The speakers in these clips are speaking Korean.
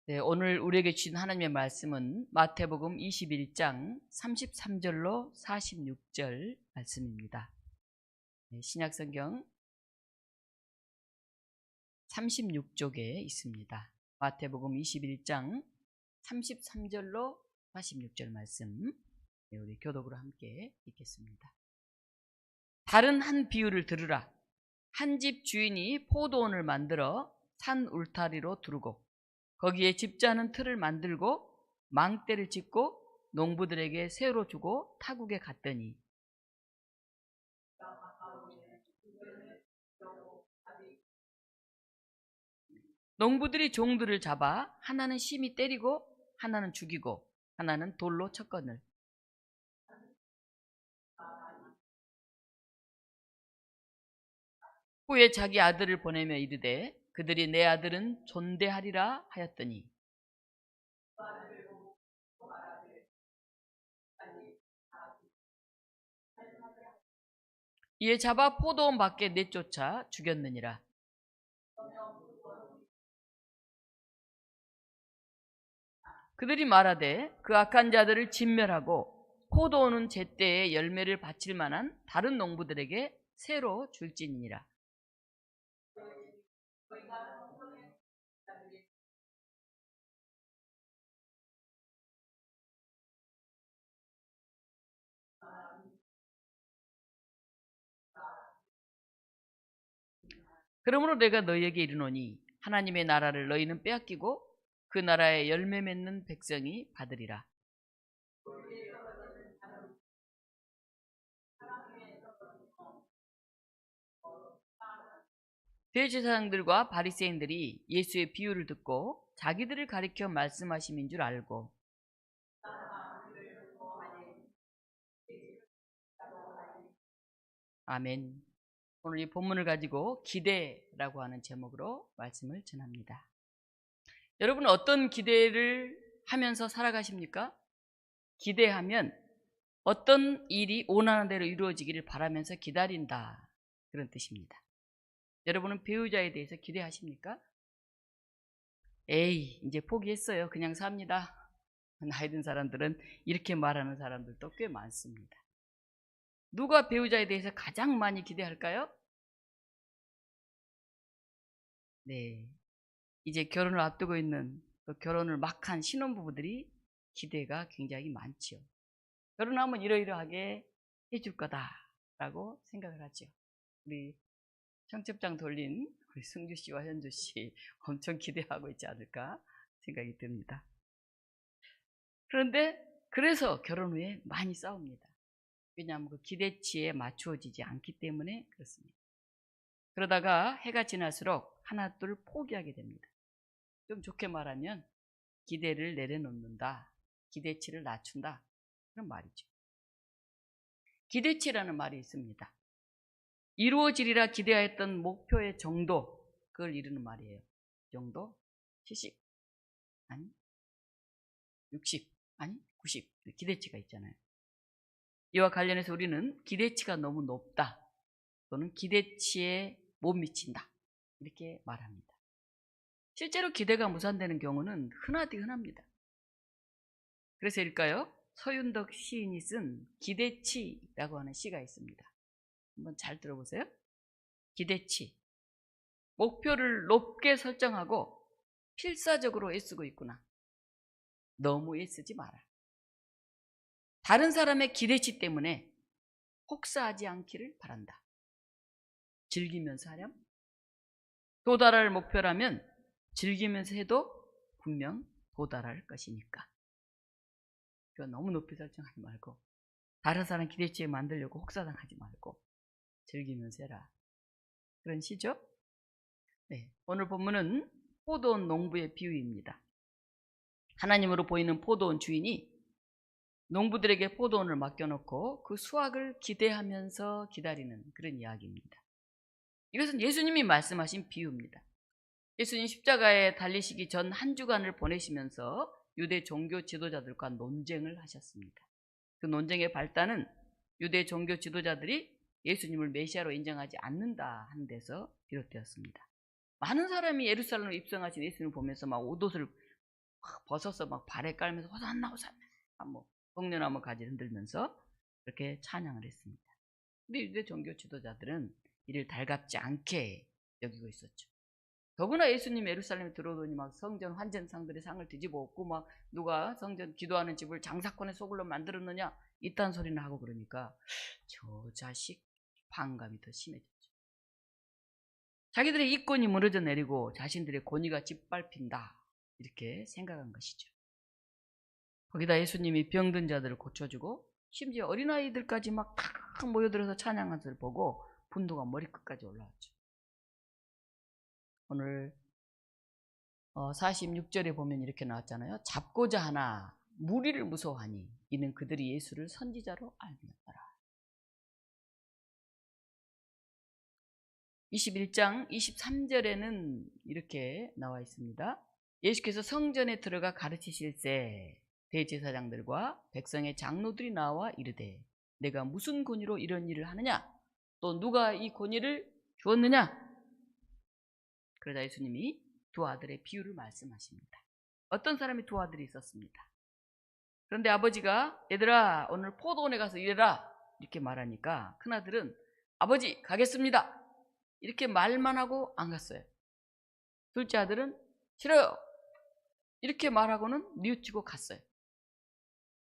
네, 오늘 우리에게 주신 하나님의 말씀은 마태복음 21장 33절로 46절 말씀입니다. 네, 신약성경 36쪽에 있습니다. 마태복음 21장 33절로 46절 말씀, 네, 우리 교독으로 함께 읽겠습니다. 다른 한 비유를 들으라. 한 집 주인이 포도원을 만들어 산 울타리로 두르고 거기에 집자는 틀을 만들고 망대를 짓고 농부들에게 새로 주고 타국에 갔더니 농부들이 종들을 잡아 하나는 심히 때리고 하나는 죽이고 하나는 돌로 쳤거늘 후에 자기 아들을 보내며 이르되 그들이 내 아들은 존대하리라 하였더니 이에 잡아 포도원 밖에 내쫓아 죽였느니라. 그들이 말하되 그 악한 자들을 진멸하고 포도원은 제때에 열매를 바칠 만한 다른 농부들에게 새로 줄지니라. 그러므로 내가 너희에게 이르노니 하나님의 나라를 너희는 빼앗기고 그 나라의 열매 맺는 백성이 받으리라. 대제사장들과 바리새인들이 예수의 비유를 듣고 자기들을 가리켜 말씀하심인 줄 알고 아멘. 오늘 이 본문을 가지고 기대라고 하는 제목으로 말씀을 전합니다. 여러분은 어떤 기대를 하면서 살아가십니까? 기대하면 어떤 일이 원하는 대로 이루어지기를 바라면서 기다린다, 그런 뜻입니다. 여러분은 배우자에 대해서 기대하십니까? 에이, 이제 포기했어요. 그냥 삽니다. 나이 든 사람들은 이렇게 말하는 사람들도 꽤 많습니다. 누가 배우자에 대해서 가장 많이 기대할까요? 네, 이제 결혼을 앞두고 있는, 또 결혼을 막 한 신혼부부들이 기대가 굉장히 많지요. 결혼하면 이러이러하게 해줄 거다라고 생각을 하죠. 우리 청첩장 돌린 우리 승주 씨와 현주 씨 엄청 기대하고 있지 않을까 생각이 듭니다. 그런데 그래서 결혼 후에 많이 싸웁니다. 왜냐하면 그 기대치에 맞추어지지 않기 때문에 그렇습니다. 그러다가 해가 지날수록 하나둘 포기하게 됩니다. 좀 좋게 말하면 기대를 내려놓는다, 기대치를 낮춘다, 그런 말이죠. 기대치라는 말이 있습니다. 이루어지리라 기대하였던 목표의 정도, 그걸 이루는 말이에요. 정도 70, 아니 60, 아니 90, 기대치가 있잖아요. 이와 관련해서 우리는 기대치가 너무 높다 또는 기대치에 못 미친다 이렇게 말합니다. 실제로 기대가 무산되는 경우는 흔하디 흔합니다. 그래서일까요? 서윤덕 시인이 쓴 기대치라고 하는 시가 있습니다. 한번 잘 들어보세요. 기대치, 목표를 높게 설정하고 필사적으로 애쓰고 있구나. 너무 애쓰지 마라. 다른 사람의 기대치 때문에 혹사하지 않기를 바란다. 즐기면서 하렴. 도달할 목표라면 즐기면서 해도 분명 도달할 것이니까. 너무 높이 설정하지 말고 다른 사람 기대치에 만들려고 혹사당하지 말고 즐기면서 해라. 그런 시죠? 네, 오늘 본문은 포도원 농부의 비유입니다. 하나님으로 보이는 포도원 주인이 농부들에게 포도원을 맡겨놓고 그 수확을 기대하면서 기다리는 그런 이야기입니다. 이것은 예수님이 말씀하신 비유입니다. 예수님 십자가에 달리시기 전 한 주간을 보내시면서 유대 종교 지도자들과 논쟁을 하셨습니다. 그 논쟁의 발단은 유대 종교 지도자들이 예수님을 메시아로 인정하지 않는다 하는 데서 비롯되었습니다. 많은 사람이 예루살렘으로 입성하신 예수님을 보면서 막 옷옷을 막 벗어서 막 발에 깔면서 호산나 호산나 뭐 복려나무 가지를 흔들면서 그렇게 찬양을 했습니다. 근데 유대 종교 지도자들은 이를 달갑지 않게 여기고 있었죠. 더구나 예수님 예루살렘에 들어오더니 막 성전 환전상들의 상을 뒤집어 엎고 막 누가 성전 기도하는 집을 장사꾼의 소굴로 만들었느냐 이딴 소리나 하고 그러니까 저 자식 반감이 더 심해졌죠. 자기들의 이권이 무너져 내리고 자신들의 권위가 짓밟힌다 이렇게 생각한 것이죠. 거기다 예수님이 병든 자들을 고쳐주고 심지어 어린아이들까지 막 탁 모여들어서 찬양한 것을 보고 분노가 머리끝까지 올라왔죠. 오늘 46절에 보면 이렇게 나왔잖아요. 잡고자 하나 무리를 무서워하니 이는 그들이 예수를 선지자로 알미였더라. 21장 23절에는 이렇게 나와 있습니다. 예수께서 성전에 들어가 가르치실새 대제사장들과 백성의 장로들이 나와 이르되 내가 무슨 권위로 이런 일을 하느냐? 또 누가 이 권위를 주었느냐? 그러자 예수님이 두 아들의 비유를 말씀하십니다. 어떤 사람이 두 아들이 있었습니다. 그런데 아버지가 얘들아 오늘 포도원에 가서 일해라 이렇게 말하니까 큰아들은 아버지 가겠습니다 이렇게 말만 하고 안 갔어요. 둘째 아들은 싫어요 이렇게 말하고는 뉘우치고 갔어요.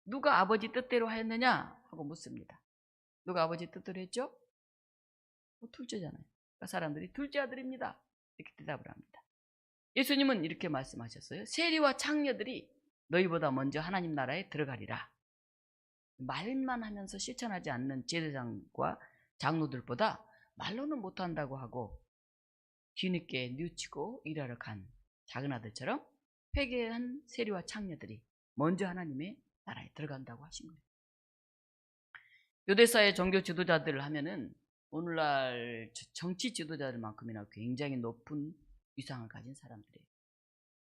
누가 아버지 뜻대로 하였느냐 하고 묻습니다. 누가 아버지 뜻대로 했죠? 둘째잖아요. 그러니까 사람들이 둘째 아들입니다 이렇게 대답을 합니다. 예수님은 이렇게 말씀하셨어요. 세리와 창녀들이 너희보다 먼저 하나님 나라에 들어가리라. 말만 하면서 실천하지 않는 제사장과 장로들보다 말로는 못한다고 하고 뒤늦게 뉘우치고 일하러 간 작은 아들처럼 회개한 세리와 창녀들이 먼저 하나님의 나라에 들어간다고 하신 거예요. 유대사의 종교 지도자들을 하면은 오늘날 정치 지도자들만큼이나 굉장히 높은 위상을 가진 사람들이에요.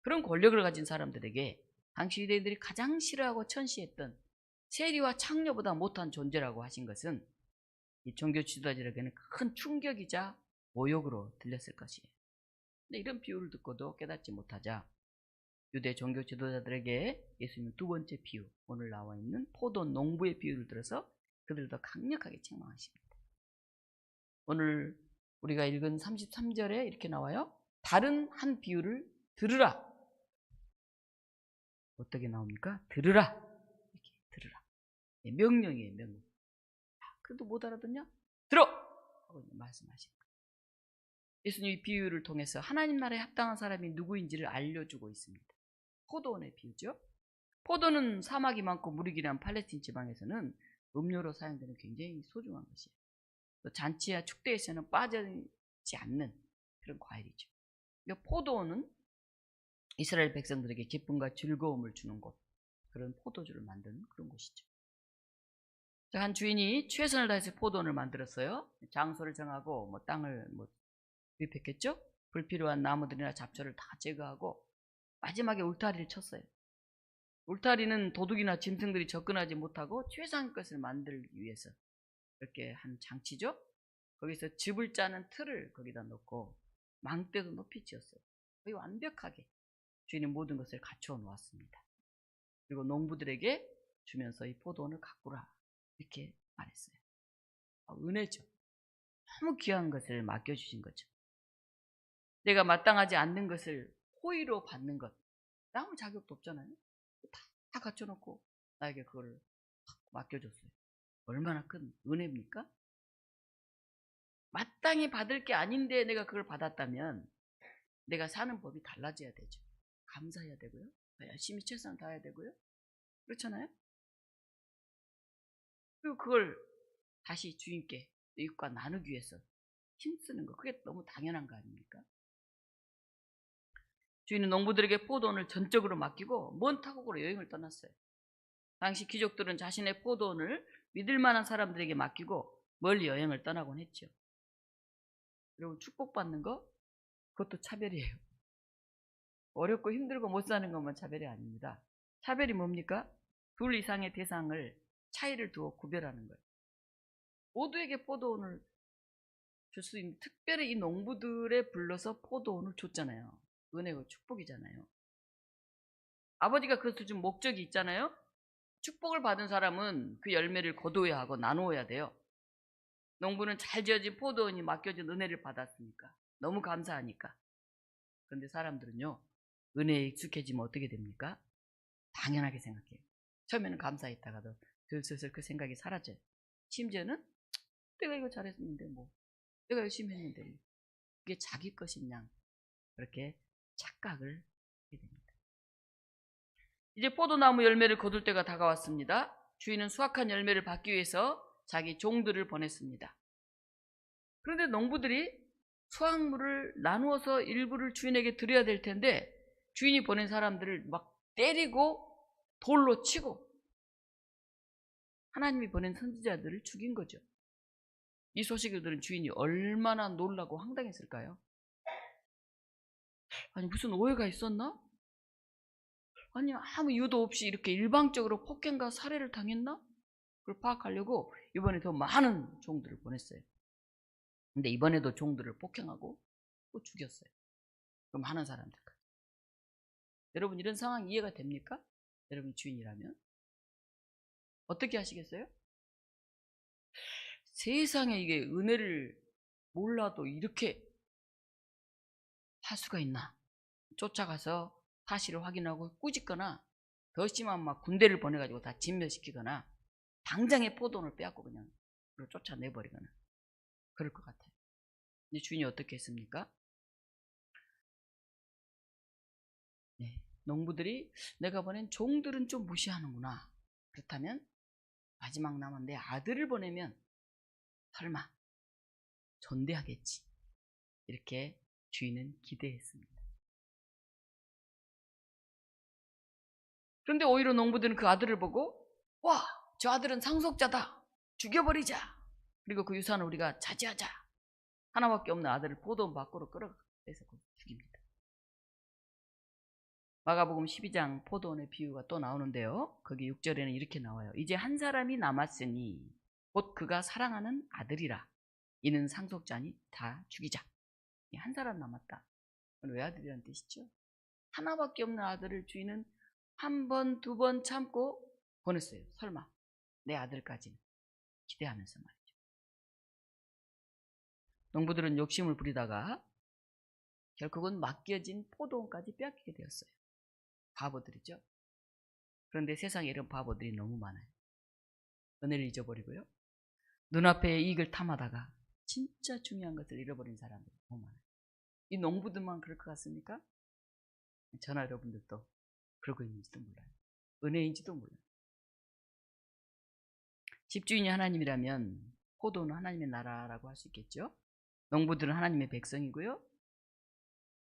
그런 권력을 가진 사람들에게 당시 유대인들이 가장 싫어하고 천시했던 세리와 창녀보다 못한 존재라고 하신 것은 이 종교 지도자들에게는 큰 충격이자 모욕으로 들렸을 것이에요. 근데 이런 비유를 듣고도 깨닫지 못하자 유대 종교 지도자들에게 예수님은 두 번째 비유, 오늘 나와 있는 포도 농부의 비유를 들어서 그들을 더 강력하게 책망하십니다. 오늘 우리가 읽은 33절에 이렇게 나와요. 다른 한 비유를 들으라. 어떻게 나옵니까? 들으라. 이렇게 들으라. 명령이에요, 명령. 그래도 못 알아듣냐? 들어! 하고 말씀하십니다. 예수님이 비유를 통해서 하나님 나라에 합당한 사람이 누구인지를 알려주고 있습니다. 포도원의 비유죠. 포도는 사막이 많고 물이 길한 팔레스틴 지방에서는 음료로 사용되는 굉장히 소중한 것이에요. 또 잔치와 축대에서는 빠지지 않는 그런 과일이죠. 그러니까 포도원은 이스라엘 백성들에게 기쁨과 즐거움을 주는 곳, 그런 포도주를 만드는 그런 곳이죠. 한 주인이 최선을 다해서 포도원을 만들었어요. 장소를 정하고 땅을 구입했겠죠. 불필요한 나무들이나 잡초를 다 제거하고 마지막에 울타리를 쳤어요. 울타리는 도둑이나 짐승들이 접근하지 못하고 최상의 것을 만들기 위해서 이렇게 한 장치죠. 거기서 즙을 짜는 틀을 거기다 놓고 망대도 높이 지었어요. 거의 완벽하게 주인이 모든 것을 갖추어 놓았습니다. 그리고 농부들에게 주면서 이 포도원을 가꾸라 이렇게 말했어요. 은혜죠. 너무 귀한 것을 맡겨주신 거죠. 내가 마땅하지 않는 것을 호의로 받는 것, 아무 자격도 없잖아요. 다 갖춰놓고 나에게 그걸 맡겨줬어요. 얼마나 큰 은혜입니까? 마땅히 받을 게 아닌데 내가 그걸 받았다면 내가 사는 법이 달라져야 되죠. 감사해야 되고요. 열심히 최선을 다해야 되고요. 그렇잖아요? 그리고 그걸 다시 주인께 이웃과 나누기 위해서 힘쓰는 거, 그게 너무 당연한 거 아닙니까? 주인은 농부들에게 포도원을 전적으로 맡기고 먼 타국으로 여행을 떠났어요. 당시 귀족들은 자신의 포도원을 믿을 만한 사람들에게 맡기고 멀리 여행을 떠나곤 했죠. 그리고 축복받는 거, 그것도 차별이에요. 어렵고 힘들고 못 사는 것만 차별이 아닙니다. 차별이 뭡니까? 둘 이상의 대상을 차이를 두어 구별하는 거예요. 모두에게 포도원을 줄 수 있는, 특별히 이 농부들에 불러서 포도원을 줬잖아요. 은혜고 축복이잖아요. 아버지가 그것을 준 목적이 있잖아요. 축복을 받은 사람은 그 열매를 거두어야 하고 나누어야 돼요. 농부는 잘 지어진 포도원이 맡겨진 은혜를 받았으니까 너무 감사하니까. 그런데 사람들은요, 은혜에 익숙해지면 어떻게 됩니까? 당연하게 생각해요. 처음에는 감사했다가도 슬슬 그 생각이 사라져요. 심지어는 내가 이거 잘했는데 뭐, 내가 열심히 했는데 뭐, 그게 자기 것인 양 그렇게 착각을 하게 됩니다. 이제 포도나무 열매를 거둘 때가 다가왔습니다. 주인은 수확한 열매를 받기 위해서 자기 종들을 보냈습니다. 그런데 농부들이 수확물을 나누어서 일부를 주인에게 드려야 될 텐데 주인이 보낸 사람들을 막 때리고 돌로 치고 하나님이 보낸 선지자들을 죽인 거죠. 이 소식을 들은 주인이 얼마나 놀라고 황당했을까요? 아니 무슨 오해가 있었나? 아니 아무 이유도 없이 이렇게 일방적으로 폭행과 살해를 당했나? 그걸 파악하려고 이번에 더 많은 종들을 보냈어요. 근데 이번에도 종들을 폭행하고 또 죽였어요. 그 많은 사람들까지. 여러분 이런 상황 이해가 됩니까? 여러분 주인이라면 어떻게 하시겠어요? 세상에 이게 은혜를 몰라도 이렇게 할 수가 있나? 쫓아가서 사실을 확인하고 꾸짖거나 더 심한 막 군대를 보내가지고 다 진멸시키거나 당장에 포도원을 빼앗고 그냥 쫓아내버리거나 그럴 것 같아요. 근데 주인이 어떻게 했습니까? 네, 농부들이 내가 보낸 종들은 좀 무시하는구나. 그렇다면 마지막 남은 내 아들을 보내면 설마 존대하겠지. 이렇게 주인은 기대했습니다. 그런데 오히려 농부들은 그 아들을 보고 와, 저 아들은 상속자다. 죽여버리자. 그리고 그 유산을 우리가 차지하자. 하나밖에 없는 아들을 포도원 밖으로 끌어내서 죽입니다. 마가복음 12장 포도원의 비유가 또 나오는데요. 거기 6절에는 이렇게 나와요. 이제 한 사람이 남았으니 곧 그가 사랑하는 아들이라. 이는 상속자니 다 죽이자. 한 사람 남았다. 외아들이라는 뜻이죠. 하나밖에 없는 아들을 주인은 한 번, 두 번 참고 보냈어요. 설마 내 아들까지는 기대하면서 말이죠. 농부들은 욕심을 부리다가 결국은 맡겨진 포도원까지 빼앗기게 되었어요. 바보들이죠. 그런데 세상에 이런 바보들이 너무 많아요. 은혜를 잊어버리고요. 눈앞의 이익을 탐하다가 진짜 중요한 것을 잃어버린 사람들이 너무 많아요. 이 농부들만 그럴 것 같습니까? 저나 여러분들도 그러고 있는지도 몰라요. 은혜인지도 몰라요. 집주인이 하나님이라면 포도는 하나님의 나라라고 할 수 있겠죠. 농부들은 하나님의 백성이고요.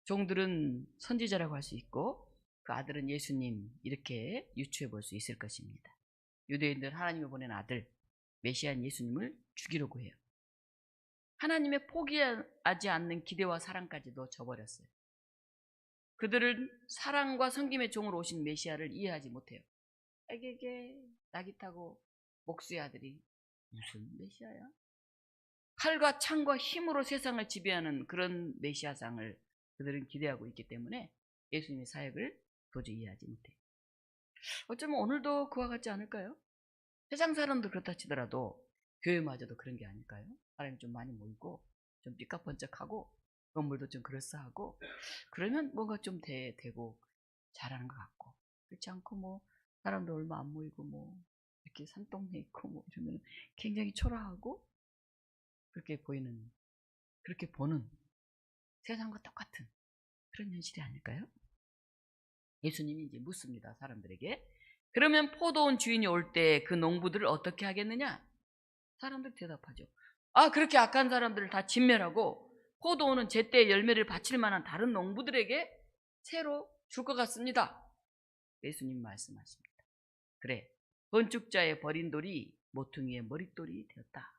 종들은 선지자라고 할 수 있고 그 아들은 예수님 이렇게 유추해 볼 수 있을 것입니다. 유대인들은 하나님이 보낸 아들 메시아인 예수님을 죽이려고 해요. 하나님의 포기하지 않는 기대와 사랑까지도 저버렸어요. 그들은 사랑과 섬김의 종으로 오신 메시아를 이해하지 못해요. 에게게 낙이 타고 목수의 아들이 무슨 메시아야? 칼과 창과 힘으로 세상을 지배하는 그런 메시아상을 그들은 기대하고 있기 때문에 예수님의 사역을 도저히 이해하지 못해요. 어쩌면 오늘도 그와 같지 않을까요? 세상 사람도 그렇다 치더라도 교회마저도 그런 게 아닐까요? 사람이 좀 많이 모이고 좀 삐까번쩍하고 건물도 좀 그럴싸하고 그러면 뭔가 좀 되고 잘하는 것 같고 그렇지 않고 뭐 사람도 얼마 안 모이고 뭐 이렇게 산동네 있고 뭐 이러면 굉장히 초라하고 그렇게 보이는 그렇게 보는 세상과 똑같은 그런 현실이 아닐까요? 예수님이 이제 묻습니다. 사람들에게. 그러면 포도원 주인이 올 때 그 농부들을 어떻게 하겠느냐? 사람들 대답하죠. 아, 그렇게 악한 사람들을 다 진멸하고 포도원은 제때 열매를 바칠 만한 다른 농부들에게 새로 줄 것 같습니다. 예수님 말씀하십니다. 그래, 건축자의 버린 돌이 모퉁이의 머릿돌이 되었다.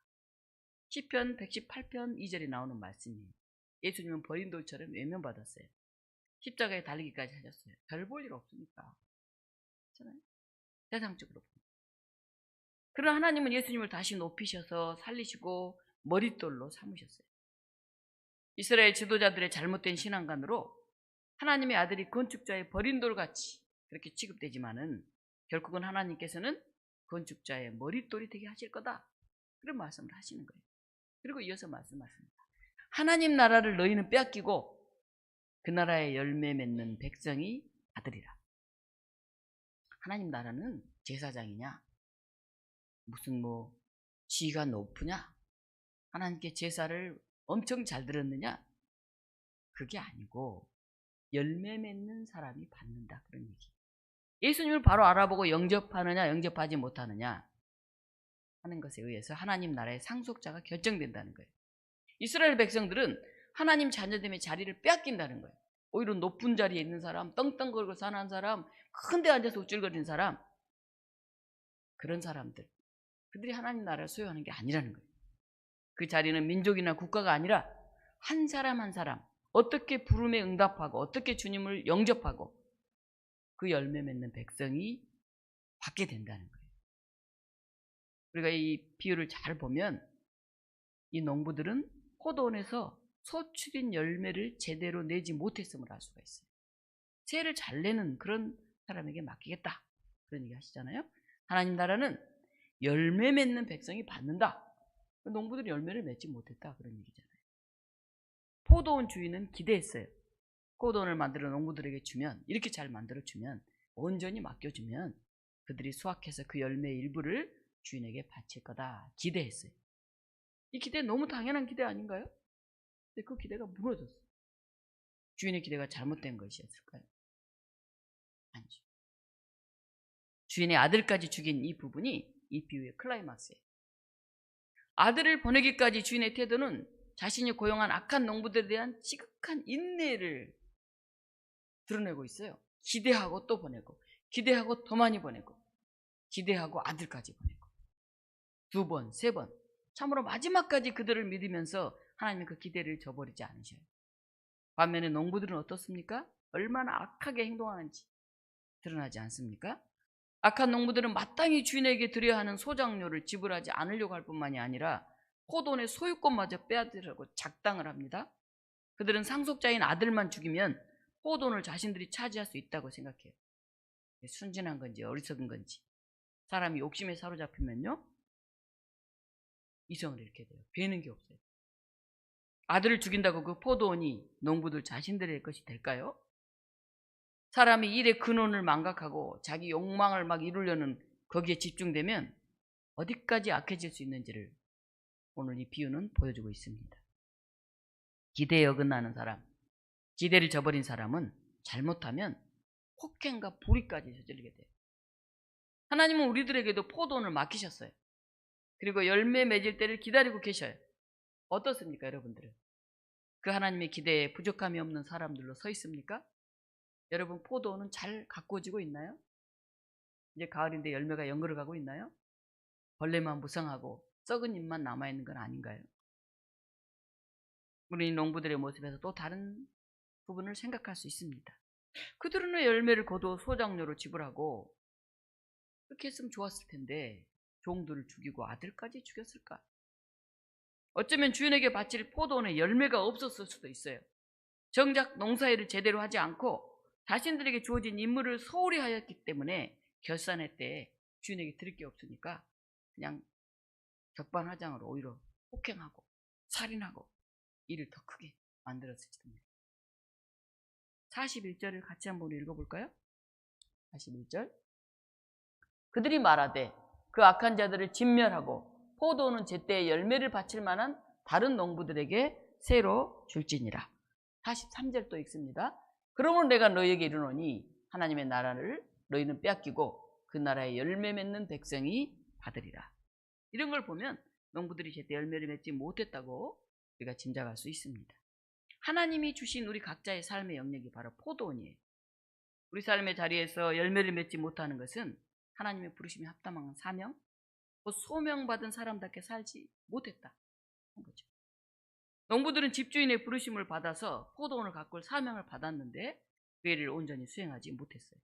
시편 118편 2절에 나오는 말씀이에요. 예수님은 버린 돌처럼 외면받았어요. 십자가에 달리기까지 하셨어요. 별 볼 일 없으니까. 그렇잖아요? 세상적으로. 그러나 하나님은 예수님을 다시 높이셔서 살리시고 머릿돌로 삼으셨어요. 이스라엘 지도자들의 잘못된 신앙관으로 하나님의 아들이 건축자의 버린 돌같이 그렇게 취급되지만은 결국은 하나님께서는 건축자의 머릿돌이 되게 하실 거다. 그런 말씀을 하시는 거예요. 그리고 이어서 말씀하십니다. 하나님 나라를 너희는 빼앗기고 그 나라의 열매 맺는 백성이 받으리라. 하나님 나라는 제사장이냐? 무슨 지위가 높으냐? 하나님께 제사를 엄청 잘 드렸느냐? 그게 아니고 열매 맺는 사람이 받는다. 그런 얘기. 예수님을 바로 알아보고 영접하느냐 영접하지 못하느냐 하는 것에 의해서 하나님 나라의 상속자가 결정된다는 거예요. 이스라엘 백성들은 하나님 자녀됨의 자리를 빼앗긴다는 거예요. 오히려 높은 자리에 있는 사람, 떵떵거리고 사는 사람, 큰 데 앉아서 우쭐거리는 사람, 그런 사람들, 그들이 하나님 나라를 소유하는 게 아니라는 거예요. 그 자리는 민족이나 국가가 아니라 한 사람 한 사람 어떻게 부름에 응답하고 어떻게 주님을 영접하고 그 열매 맺는 백성이 받게 된다는 거예요. 우리가 이 비유를 잘 보면 이 농부들은 포도원에서 소출인 열매를 제대로 내지 못했음을 알 수가 있어요. 세를 잘 내는 그런 사람에게 맡기겠다. 그런 얘기 하시잖아요. 하나님 나라는 열매 맺는 백성이 받는다. 농부들이 열매를 맺지 못했다. 그런 얘기잖아요. 포도원 주인은 기대했어요. 포도원을 만들어 농부들에게 주면, 이렇게 잘 만들어주면, 온전히 맡겨주면 그들이 수확해서 그 열매의 일부를 주인에게 바칠 거다. 기대했어요. 이 기대 너무 당연한 기대 아닌가요? 근데 그 기대가 무너졌어요. 주인의 기대가 잘못된 것이었을까요? 아니죠. 주인의 아들까지 죽인 이 부분이 이 비유의 클라이막스예요. 아들을 보내기까지 주인의 태도는 자신이 고용한 악한 농부들에 대한 지극한 인내를 드러내고 있어요. 기대하고 또 보내고, 기대하고 더 많이 보내고, 기대하고 아들까지 보내고, 2번, 3번, 참으로 마지막까지 그들을 믿으면서 하나님은 그 기대를 저버리지 않으셔요. 반면에 농부들은 어떻습니까? 얼마나 악하게 행동하는지 드러나지 않습니까? 악한 농부들은 마땅히 주인에게 드려야 하는 소작료를 지불하지 않으려고 할 뿐만이 아니라 포도원의 소유권마저 빼앗으려고 작당을 합니다. 그들은 상속자인 아들만 죽이면 포도원을 자신들이 차지할 수 있다고 생각해요. 순진한 건지 어리석은 건지. 사람이 욕심에 사로잡히면요, 이성을 잃게 돼요. 배는 게 없어요. 아들을 죽인다고 그 포도원이 농부들 자신들의 것이 될까요? 사람이 일의 근원을 망각하고 자기 욕망을 막 이루려는 거기에 집중되면 어디까지 악해질 수 있는지를 오늘 이 비유는 보여주고 있습니다. 기대에 어긋나는 사람, 기대를 저버린 사람은 잘못하면 폭행과 불의까지 저지르게 돼요. 하나님은 우리들에게도 포도원을 맡기셨어요. 그리고 열매 맺을 때를 기다리고 계셔요. 어떻습니까, 여러분들은? 그 하나님의 기대에 부족함이 없는 사람들로 서 있습니까? 여러분, 포도원은 잘 가꾸어지고 있나요? 이제 가을인데 열매가 연거려 가고 있나요? 벌레만 무성하고 썩은 잎만 남아있는 건 아닌가요? 우리 농부들의 모습에서 또 다른 부분을 생각할 수 있습니다. 그들은 왜 열매를 거두어 소작료로 지불하고 그렇게 했으면 좋았을 텐데 종들을 죽이고 아들까지 죽였을까? 어쩌면 주인에게 바칠 포도원에 열매가 없었을 수도 있어요. 정작 농사일을 제대로 하지 않고 자신들에게 주어진 임무를 소홀히 하였기 때문에 결산할 때 주인에게 드릴 게 없으니까 그냥 적반하장으로 오히려 폭행하고 살인하고 일을 더 크게 만들었을지도 모릅니다. 41절을 같이 한번 읽어볼까요? 41절. 그들이 말하되 그 악한 자들을 진멸하고 포도원은 제때에 열매를 바칠 만한 다른 농부들에게 새로 줄지니라. 43절 또 읽습니다. 그러므로 내가 너희에게 이르노니 하나님의 나라를 너희는 빼앗기고 그 나라의 열매 맺는 백성이 받으리라. 이런 걸 보면 농부들이 제때 열매를 맺지 못했다고 우리가 짐작할 수 있습니다. 하나님이 주신 우리 각자의 삶의 영역이 바로 포도원이에요. 우리 삶의 자리에서 열매를 맺지 못하는 것은 하나님의 부르심에 합당한 사명, 소명받은 사람답게 살지 못했다 한 거죠. 농부들은 집주인의 부르심을 받아서 포도원을 가꿀 사명을 받았는데 그 일을 온전히 수행하지 못했어요.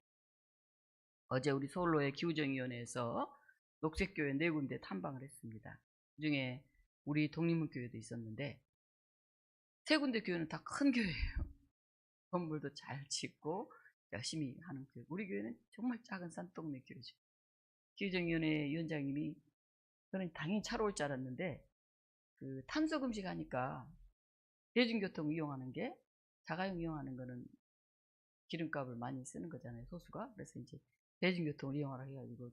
어제 우리 서울로의 기후정의위원회에서 녹색교회 4군데 탐방을 했습니다. 그중에 우리 독립문교회도 있었는데 3군데 교회는 다 큰 교회예요. 건물도 잘 짓고 열심히 하는 교회. 우리 교회는 정말 작은 산동네 교회죠. 기후정위원회 위원장님이 저는 당연히 차로 올 줄 알았는데 그 탄소 금식 하니까 대중교통 이용하는 게 자가용 이용하는 거는 기름값을 많이 쓰는 거잖아요, 소수가. 그래서 이제 대중교통을 이용하라 해가지고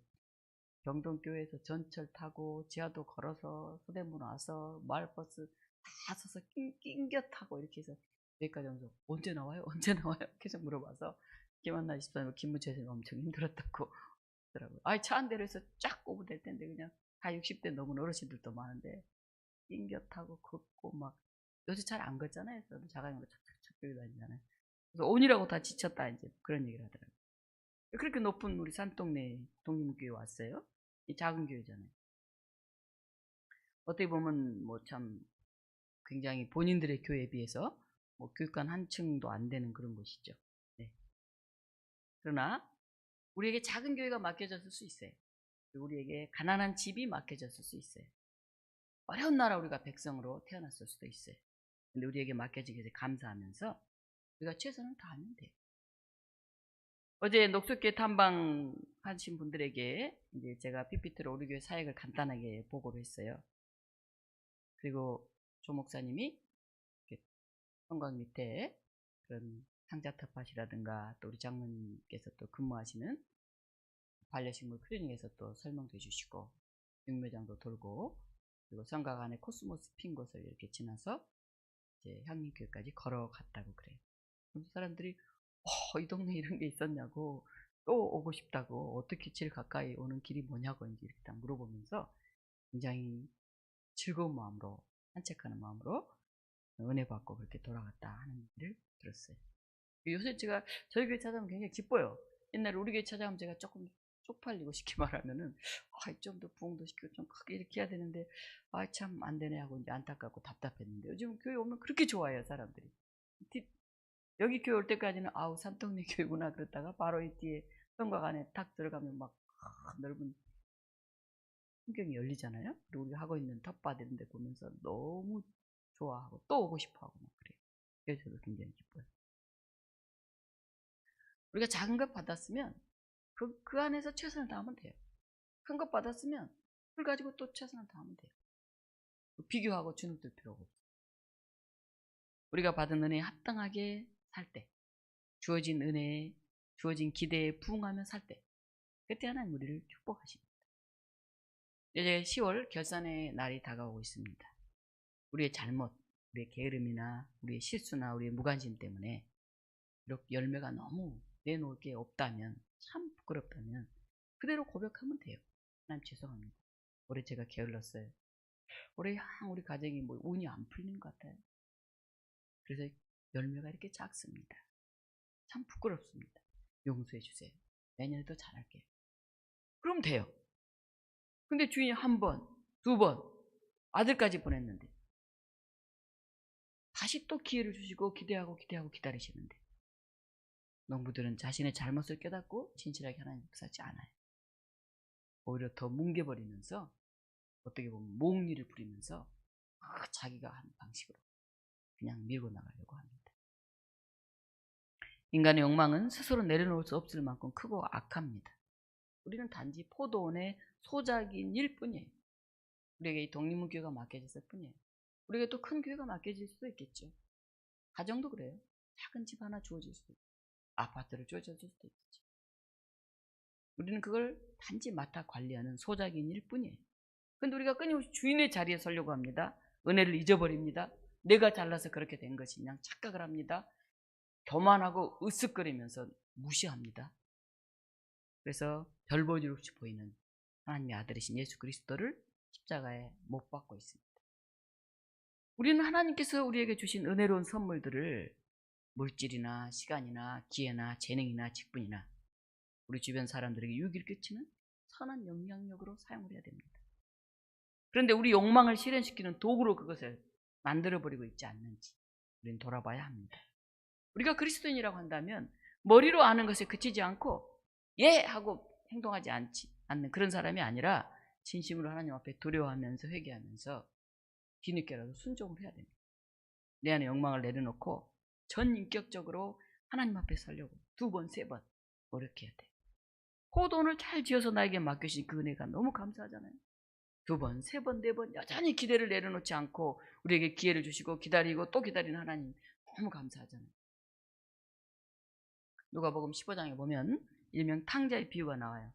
병동교회에서 전철 타고 지하도 걸어서 서대문 와서 마을버스 다 서서 낑겨 타고 이렇게 해서 여기까지 오면서 언제 나와요? 언제 나와요? 계속 물어봐서 김한나 집사님 김무채에서 엄청 힘들었다고 하더라고요. 아이 차 한 대로 해서 쫙 오면 될 텐데 그냥 다 60대 넘은 어르신들도 많은데 낑겨 타고 걷고 막 요새 잘 안 걷잖아요. 저도 자가용으로 착착착 끌고 다니잖아요. 그래서 오느라고 다 지쳤다 이제 그런 얘기를 하더라고요. 그렇게 높은 우리 산동네 독립교회 왔어요. 이 작은 교회잖아요. 어떻게 보면 뭐 참 굉장히 본인들의 교회에 비해서 뭐 교육관 한 층도 안 되는 그런 곳이죠. 네. 그러나 우리에게 작은 교회가 맡겨졌을 수 있어요. 우리에게 가난한 집이 맡겨졌을 수 있어요. 어려운 나라 우리가 백성으로 태어났을 수도 있어요. 근데 우리에게 맡겨지게 돼서 감사하면서 우리가 최선을 다하면 돼요. 어제 녹색계 탐방 하신 분들에게 이제 제가 PPT로 우리 교회 사역을 간단하게 보고를 했어요. 그리고 조 목사님이 성곽 밑에 그런 상자 텃밭이라든가 또 우리 장로님께서 또 근무하시는 반려식물 클리닉에서 또 설명도 해주시고 육묘장도 돌고 그리고 성곽 안에 코스모스 핀 곳을 이렇게 지나서 이제 향림교회까지 걸어갔다고 그래요. 그럼 사람들이 이 동네 이런 게 있었냐고 또 오고 싶다고 어떻게 제일 가까이 오는 길이 뭐냐고 이제 이렇게 딱 물어보면서 굉장히 즐거운 마음으로 산책하는 마음으로 은혜 받고 그렇게 돌아갔다 하는 얘기를 들었어요. 요새 제가 저희 교회 찾아오면 굉장히 기뻐요. 옛날에 우리 교회 찾아오면 제가 조금 쪽팔리고 쉽게 말하면은 좀 더 부흥도 시키고 좀 크게 이렇게 해야 되는데 참 안 되네 하고 이제 안타깝고 답답했는데 요즘 교회 오면 그렇게 좋아해요 사람들이. 여기 교회 올 때까지는 산동네 교회구나 그랬다가 바로 이 뒤에 성곽 안에 탁 들어가면 막 넓은 풍경이 열리잖아요. 그리고 우리가 하고 있는 텃밭 이런 데 보면서 너무 좋아하고 또 오고 싶어 하고 막 그래요. 그래서 저도 굉장히 기뻐요. 우리가 작은 것 받았으면 그 안에서 최선을 다하면 돼요. 큰 것 받았으면 그걸 가지고 또 최선을 다하면 돼요. 비교하고 주눅들 필요가 없어요. 우리가 받은 은혜에 합당하게 살 때, 주어진 은혜에, 주어진 기대에 부응하며 살 때, 그때 하나님 우리를 축복하십니다. 이제 10월 결산의 날이 다가오고 있습니다. 우리의 잘못, 우리의 게으름이나 우리의 실수나 우리의 무관심 때문에 이렇게 열매가 너무 내놓을 게 없다면, 참 부끄럽다면 그대로 고백하면 돼요. 하나님 죄송합니다. 올해 제가 게을렀어요. 올해 우리 가정이 뭐 운이 안 풀리는 것 같아요. 그래서 열매가 이렇게 작습니다. 참 부끄럽습니다. 용서해 주세요. 내년에 더 잘할게요. 그럼 돼요. 근데 주인이 한 번, 두 번, 아들까지 보냈는데 다시 또 기회를 주시고 기대하고 기다리시는데 농부들은 자신의 잘못을 깨닫고 진실하게 하나님 역사하지 않아요. 오히려 더 뭉개버리면서 어떻게 보면 몽리를 부리면서 자기가 하는 방식으로 그냥 밀고 나가려고 합니다. 인간의 욕망은 스스로 내려놓을 수 없을 만큼 크고 악합니다. 우리는 단지 포도원의 소작인 일 뿐이에요. 우리에게 이 독립문교회가 맡겨졌을 뿐이에요. 우리에게 또 큰 교회가 맡겨질 수도 있겠죠. 가정도 그래요. 작은 집 하나 주어질 수도 있고 아파트를 주어질 수도 있겠죠. 우리는 그걸 단지 맡아 관리하는 소작인 일 뿐이에요. 근데 우리가 끊임없이 주인의 자리에 서려고 합니다. 은혜를 잊어버립니다. 내가 잘나서 그렇게 된 것이 그냥 착각을 합니다. 교만하고 으쓱거리면서 무시합니다. 그래서 별 볼 일 없이 보이는 하나님의 아들이신 예수 그리스도를 십자가에 못 박고 있습니다. 우리는 하나님께서 우리에게 주신 은혜로운 선물들을 물질이나 시간이나 기회나 재능이나 직분이나 우리 주변 사람들에게 유익을 끼치는 선한 영향력으로 사용을 해야 됩니다. 그런데 우리 욕망을 실현시키는 도구로 그것을 만들어버리고 있지 않는지 우리는 돌아봐야 합니다. 우리가 그리스도인이라고 한다면 머리로 아는 것에 그치지 않고 예! 하고 행동하지 않는 그런 사람이 아니라 진심으로 하나님 앞에 두려워하면서 회개하면서 뒤늦게라도 순종을 해야 됩니다. 내 안에 욕망을 내려놓고 전인격적으로 하나님 앞에 서려고 2번, 3번 이렇게 해야 돼. 포도원을 잘 지어서 나에게 맡겨주신 그 은혜가 너무 감사하잖아요. 2번, 3번, 4번 여전히 기대를 내려놓지 않고 우리에게 기회를 주시고 기다리고 또 기다리는 하나님 너무 감사하잖아요. 누가복음 15장에 보면 일명 탕자의 비유가 나와요.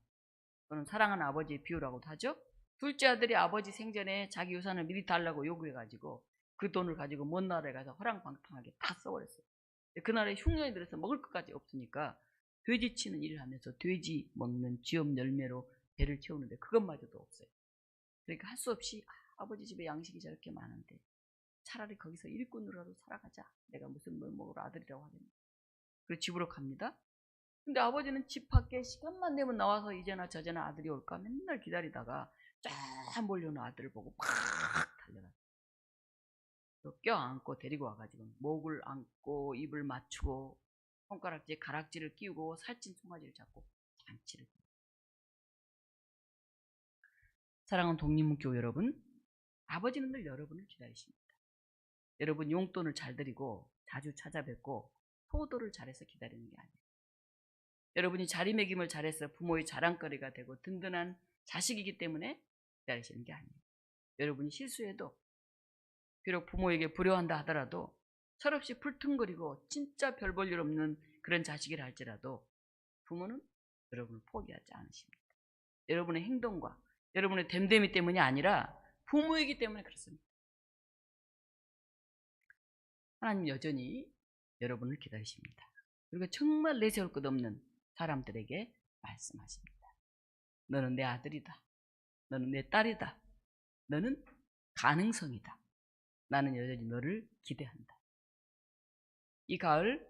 그는 사랑하는 아버지의 비유라고도 하죠. 둘째 아들이 아버지 생전에 자기 유산을 미리 달라고 요구해가지고 그 돈을 가지고 먼 나라에 가서 허랑방탕하게 다 써버렸어요. 그날에 흉년이 들어서 먹을 것까지 없으니까 돼지 치는 일을 하면서 돼지 먹는 쥐업 열매로 배를 채우는데 그것마저도 없어요. 그러니까 할 수 없이 아버지 집에 양식이 저렇게 많은데 차라리 거기서 일꾼으로라도 살아가자. 내가 무슨 뭘 먹으러 아들이라고 하겠네. 그리고 집으로 갑니다. 근데 아버지는 집 밖에 시간만 되면 나와서 이제나 저제나 아들이 올까 맨날 기다리다가 쫙 몰려오는 아들을 보고 팍 달려갔어요. 껴안고 데리고 와가지고 목을 안고 입을 맞추고 손가락질에 가락지를 끼우고 살찐 송아지를 잡고 잔치를. 사랑하는 독립문교 여러분, 아버지는 늘 여러분을 기다리십니다. 여러분 용돈을 잘 드리고 자주 찾아뵙고 효도를 잘해서 기다리는 게 아니에요. 여러분이 자리매김을 잘해서 부모의 자랑거리가 되고 든든한 자식이기 때문에 기다리시는 게 아니에요. 여러분이 실수해도 비록 부모에게 불효한다 하더라도 철없이 풀퉁거리고 진짜 별 볼 일 없는 그런 자식이라 할지라도 부모는 여러분을 포기하지 않으십니다. 여러분의 행동과 여러분의 됨됨이 때문이 아니라 부모이기 때문에 그렇습니다. 하나님 여전히 여러분을 기다리십니다. 그리고 정말 내세울 것 없는 사람들에게 말씀하십니다. 너는 내 아들이다. 너는 내 딸이다. 너는 가능성이다. 나는 여전히 너를 기대한다. 이 가을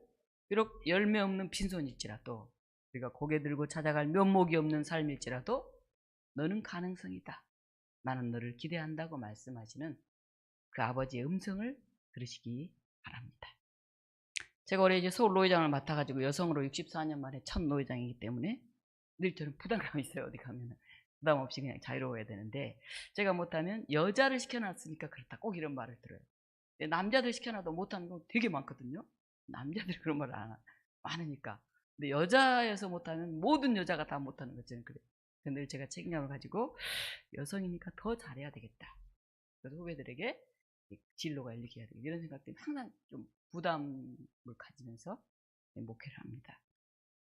비록 열매 없는 빈손일지라도 우리가 고개 들고 찾아갈 면목이 없는 삶일지라도 너는 가능성이다. 나는 너를 기대한다고 말씀하시는 그 아버지의 음성을 들으시기 바랍니다. 제가 올해 이제 서울 노회장을 맡아가지고 여성으로 64년 만에 첫 노회장이기 때문에 늘 저는 부담감이 있어요. 어디 가면 부담 없이 그냥 자유로워야 되는데 제가 못하면 여자를 시켜놨으니까 그렇다 꼭 이런 말을 들어요. 남자들 시켜놔도 못하는 거 되게 많거든요. 남자들이 그런 말을 안 많으니까. 근데 여자여서 못하면 모든 여자가 다 못하는 것처럼 그래요. 근데 제가 책임감을 가지고 여성이니까 더 잘해야 되겠다. 그래서 후배들에게 진로가 열리게 해야 되겠다. 이런 생각 때문에 항상 좀 부담을 가지면서 목회를 합니다.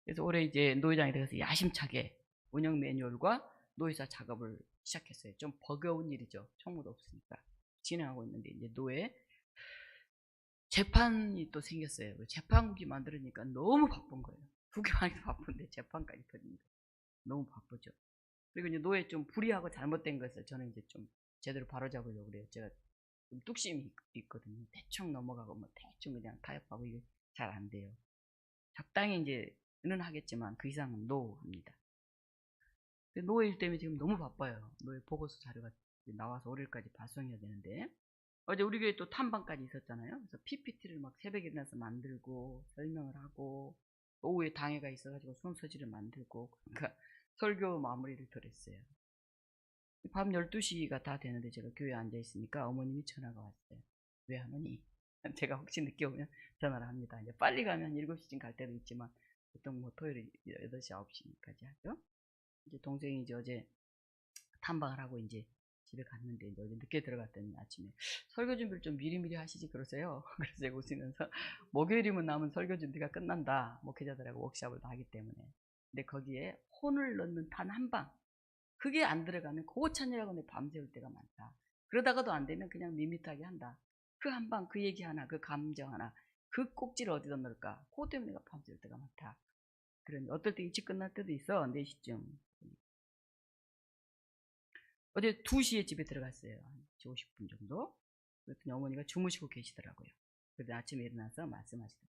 그래서 올해 이제 노회장이 돼서 야심차게 운영 매뉴얼과 노회사 작업을 시작했어요. 좀 버거운 일이죠. 총무도 없으니까. 진행하고 있는데 이제 노회 재판이 또 생겼어요. 재판국이 만들으니까 너무 바쁜 거예요. 국회만 해도 바쁜데 재판까지 터지니까 너무 바쁘죠. 그리고 이제 노예 좀 불의하고 잘못된 것을 저는 이제 좀 제대로 바로잡으려고 그래요. 제가 좀 뚝심이 있거든요. 대충 넘어가고 뭐 대충 그냥 타협하고 이게 잘 안 돼요. 적당히 이제는 하겠지만 그 이상은 노 합니다. 노예 일 때문에 지금 너무 바빠요. 노예 보고서 자료가 나와서 월요일까지 발송해야 되는데 어제 우리 교회 또 탐방까지 있었잖아요. 그래서 PPT를 막 새벽에 일어나서 만들고 설명을 하고 오후에 당회가 있어가지고 순서지를 만들고 그러니까 설교 마무리를 덜 했어요. 밤 12시가 다 되는데 제가 교회에 앉아 있으니까 어머님이 전화가 왔어요. 왜 하느니? 제가 혹시 늦게 오면 전화를 합니다. 이제 빨리 가면 7시쯤 갈 때도 있지만 보통 뭐 토요일 8시, 9시까지 하죠. 이제 동생이 이제 어제 탐방을 하고 이제 집에 갔는데 이제 어제 늦게 들어갔더니 아침에 설교 준비를 좀 미리미리 하시지 그러세요. 그래서 제가 웃으면서 목요일이면 남은 설교 준비가 끝난다. 목회자들하고 워크숍을 다 하기 때문에. 근데 거기에 혼을 넣는 단 한 방. 그게 안 들어가면 그거 찾느라고 내 밤새울 때가 많다. 그러다가도 안 되면 그냥 밋밋하게 한다. 그 한 방, 그 얘기 하나, 그 감정 하나, 그 꼭지를 어디다 넣을까? 그것 때문에 내가 밤새울 때가 많다. 그런 어떨 때 일찍 끝날 때도 있어. 4시쯤. 어제 2시에 집에 들어갔어요. 한 50분 정도. 그랬더니 어머니가 주무시고 계시더라고요. 그래서 아침에 일어나서 말씀하시더라고요.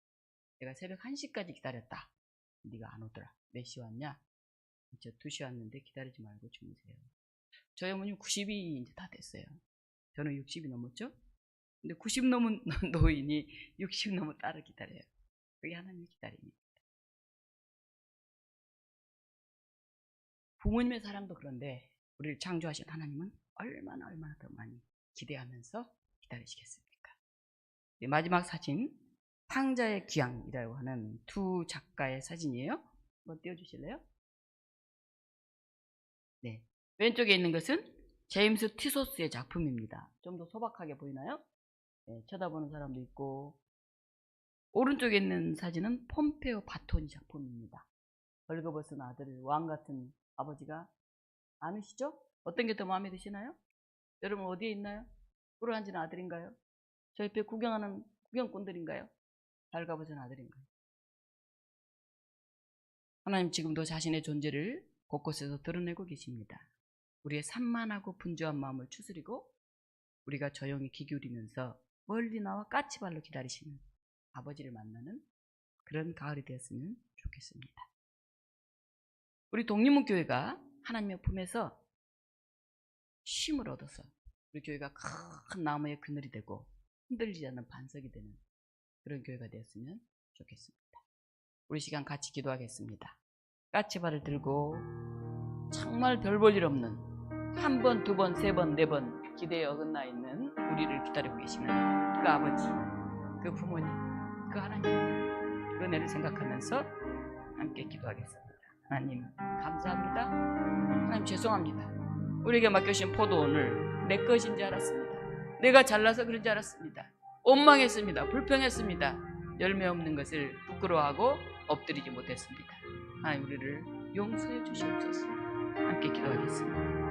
내가 새벽 1시까지 기다렸다. 네가 안 오더라. 몇 시 왔냐? 저 2시 왔는데 기다리지 말고 주무세요. 저희 어머님 90이 이제 다 됐어요. 저는 60이 넘었죠? 근데 90 넘은 노인이 60 넘은 딸을 기다려요. 그게 하나님의 기다림입니다. 부모님의 사랑도 그런데 우리를 창조하신 하나님은 얼마나 더 많이 기대하면서 기다리시겠습니까? 마지막 사진 탕자의 귀향이라고 하는 두 작가의 사진이에요. 한번 띄워주실래요? 네. 왼쪽에 있는 것은 제임스 티소스의 작품입니다. 좀 더 소박하게 보이나요? 네, 쳐다보는 사람도 있고. 오른쪽에 있는 사진은 폼페오 바토니 작품입니다. 벌거벗은 아들, 왕 같은 아버지가 아니시죠? 어떤 게 더 마음에 드시나요? 여러분 어디에 있나요? 꿇어앉은 아들인가요? 저 옆에 구경하는 구경꾼들인가요? 벌거벗은 아들인가요? 하나님 지금도 자신의 존재를 곳곳에서 드러내고 계십니다. 우리의 산만하고 분주한 마음을 추스리고 우리가 조용히 귀 기울이면서 멀리 나와 까치발로 기다리시는 아버지를 만나는 그런 가을이 되었으면 좋겠습니다. 우리 독립문교회가 하나님의 품에서 쉼을 얻어서 우리 교회가 큰 나무의 그늘이 되고 흔들리지 않는 반석이 되는 그런 교회가 되었으면 좋겠습니다. 우리 시간 같이 기도하겠습니다. 까치발을 들고 정말 별 볼 일 없는 한 번, 두 번, 세 번, 네 번 기대에 어긋나 있는 우리를 기다리고 계시는 그 아버지, 그 부모님, 그 하나님, 그 은혜를 생각하면서 함께 기도하겠습니다. 하나님 감사합니다. 하나님 죄송합니다. 우리에게 맡겨주신 포도원을 내 것인 줄 알았습니다. 내가 잘나서 그런 줄 알았습니다. 원망했습니다. 불평했습니다. 열매 없는 것을 부끄러워하고 엎드리지 못했습니다. 하나님 우리를 용서해 주시옵소서. 함께 기도하겠습니다.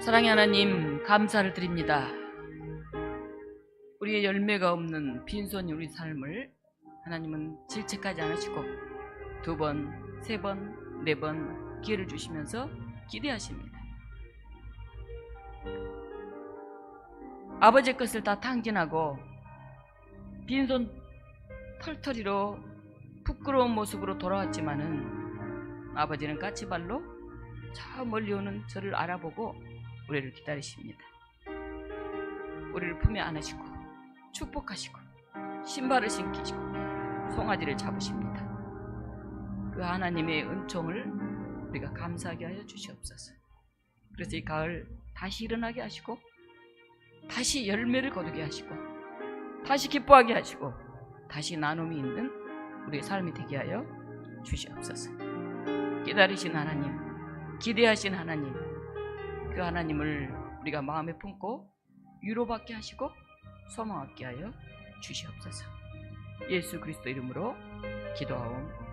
사랑의 하나님 감사를 드립니다. 우리의 열매가 없는 빈손이 우리 삶을 하나님은 질책하지 않으시고 두 번, 세 번, 네 번 기회를 주시면서 기대하십니다. 아버지의 것을 다 탕진하고 빈손 털털이로 부끄러운 모습으로 돌아왔지만은 아버지는 까치발로 저 멀리 오는 저를 알아보고 우리를 기다리십니다. 우리를 품에 안으시고 축복하시고 신발을 신기시고 송아지를 잡으십니다. 그 하나님의 은총을 우리가 감사하게 하여 주시옵소서. 그래서 이 가을 다시 일어나게 하시고 다시 열매를 거두게 하시고 다시 기뻐하게 하시고 다시 나눔이 있는 우리의 삶이 되게 하여 주시옵소서. 기다리신 하나님, 기대하신 하나님, 그 하나님을 우리가 마음에 품고 위로받게 하시고 소망받게 하여 주시옵소서. 예수 그리스도 이름으로 기도하옵나이다.